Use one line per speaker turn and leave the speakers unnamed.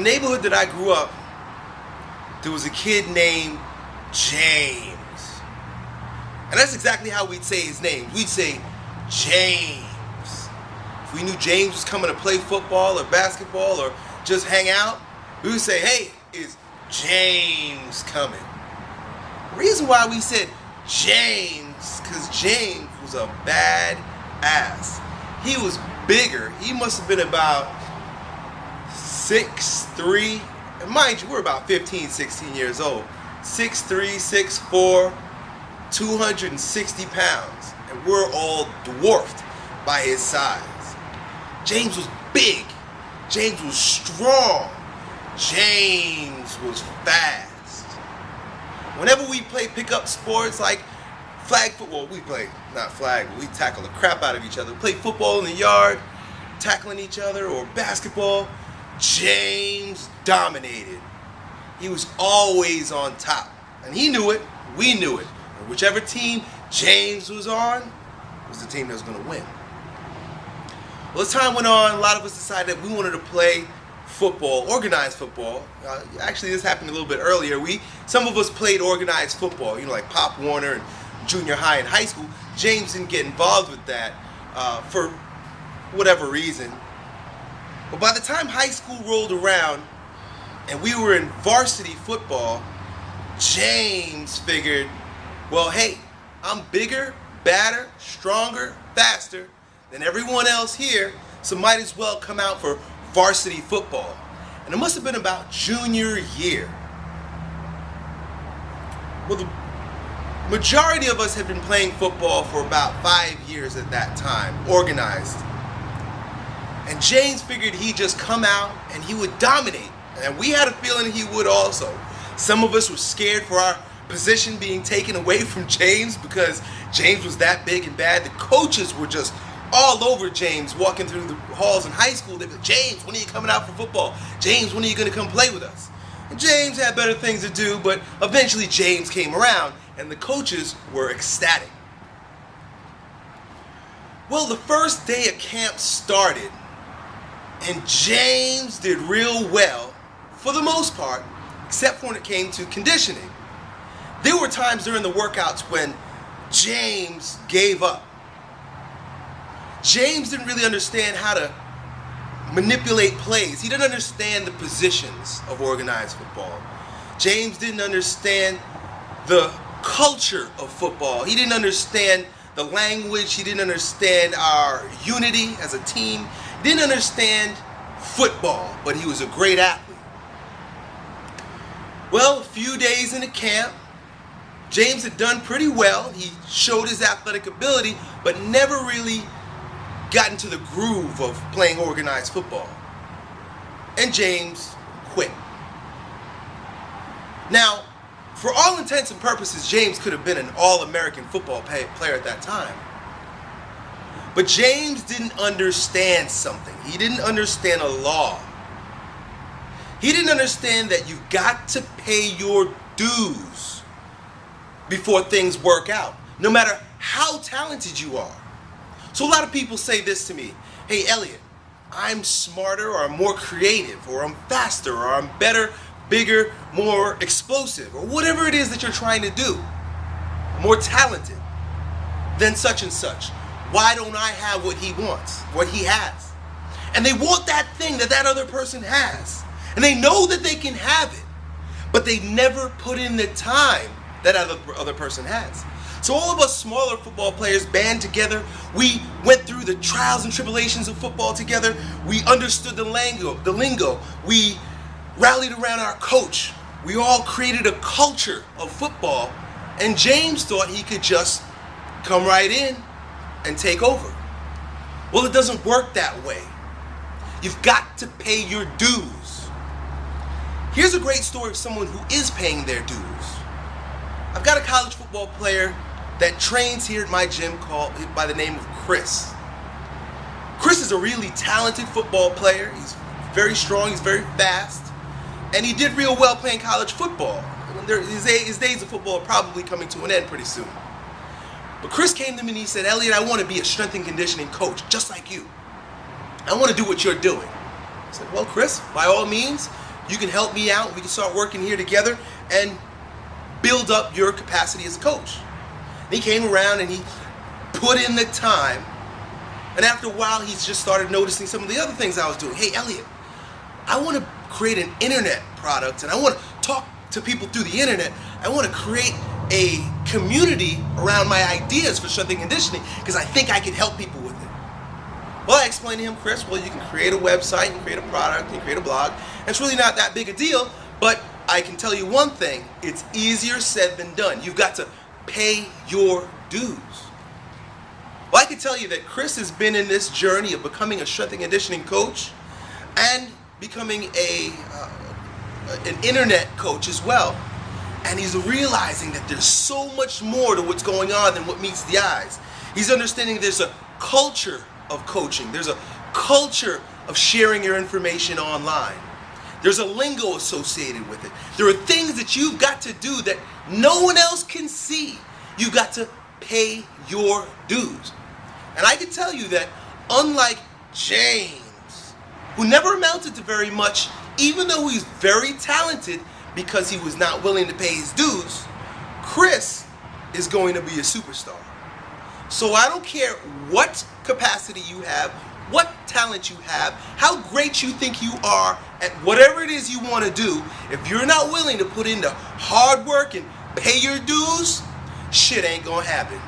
the neighborhood that I grew up, there was a kid named James. And that's exactly how we'd say his name. We'd say James. If we knew James was coming to play football or basketball or just hang out, we would say, hey, is James coming? The reason why we said James, because James was a bad ass. He was bigger. He must have been about 6'3". And mind you, we're about 15, 16 years old. 6'3", 6'4", 260 pounds. And we're all dwarfed by his size. James was big. James was strong. James was fast. Whenever we play pickup sports like flag football, we play, not flag, but we tackle the crap out of each other. We play football in the yard, tackling each other, or basketball. James dominated. He was always on top. And he knew it, we knew it. And whichever team James was on was the team that was going to win. Well, as time went on, a lot of us decided that we wanted to play football, organized football. Actually, this happened a little bit earlier. Some of us played organized football, like Pop Warner and junior high and high school. James didn't get involved with that for whatever reason. But by the time high school rolled around and we were in varsity football, James figured, well, hey, I'm bigger, badder, stronger, faster than everyone else here, so might as well come out for varsity football. And it must have been about junior year. Well, the majority of us had been playing football for about 5 years at that time, organized. And James figured he'd just come out and he would dominate. And we had a feeling he would also. Some of us were scared for our position being taken away from James because James was that big and bad. The coaches were just all over James walking through the halls in high school. They'd be like, James, when are you coming out for football? James, when are you going to come play with us? And James had better things to do, but eventually James came around and the coaches were ecstatic. Well, the first day of camp started and James did real well for the most part, except for when it came to conditioning. There were times during the workouts when James gave up. James didn't really understand how to manipulate plays. He didn't understand the positions of organized football. James didn't understand the culture of football. He didn't understand the language. He didn't understand our unity as a team. He didn't understand football, but he was a great athlete. Well, a few days into camp, James had done pretty well. He showed his athletic ability, but never really got into the groove of playing organized football. And James quit. Now, for all intents and purposes, James could have been an all-American football player at that time. But James didn't understand something. He didn't understand a law. He didn't understand that you've got to pay your dues before things work out, no matter how talented you are. So a lot of people say this to me, hey Elliott, I'm smarter or I'm more creative or I'm faster or I'm better, bigger, more explosive or whatever it is that you're trying to do, more talented than such and such. Why don't I have what he wants, what he has? And they want that thing that that other person has. And they know that they can have it, but they never put in the time that other person has. So all of us smaller football players band together. We went through the trials and tribulations of football together. We understood the lingo. We rallied around our coach. We all created a culture of football. And James thought he could just come right in and take over. Well, it doesn't work that way. You've got to pay your dues. Here's a great story of someone who is paying their dues. I've got a college football player that trains here at my gym called by the name of Chris. Chris is a really talented football player. He's very strong, he's very fast, and he did real well playing college football. His days of football are probably coming to an end pretty soon. But Chris came to me and he said, Elliott, I want to be a strength and conditioning coach just like you. I want to do what you're doing. I said, well, Chris, by all means, You can help me out. We can start working here together and build up your capacity as a coach. And he came around and he put in the time. And after a while, he's just started noticing some of the other things I was doing. Hey, Elliott, I want to create an internet product, and I want to talk to people through the internet. I want to create a community around my ideas for strength and conditioning because I think I can help people with it. Well, I explained to him, Chris, well, you can create a website, you can create a product, you can create a blog. And it's really not that big a deal, but I can tell you one thing, it's easier said than done. You've got to pay your dues. Well, I can tell you that Chris has been in this journey of becoming a strength and conditioning coach and becoming an internet coach as well. And he's realizing that there's so much more to what's going on than what meets the eyes. He's understanding there's a culture of coaching. There's a culture of sharing your information online. There's a lingo associated with it. There are things that you've got to do that no one else can see. You've got to pay your dues. And I can tell you that unlike James, who never amounted to very much, even though he's very talented because he was not willing to pay his dues, Chris is going to be a superstar. So I don't care what capacity you have, what talent you have, how great you think you are at whatever it is you want to do. If you're not willing to put in the hard work and pay your dues, shit ain't gonna happen.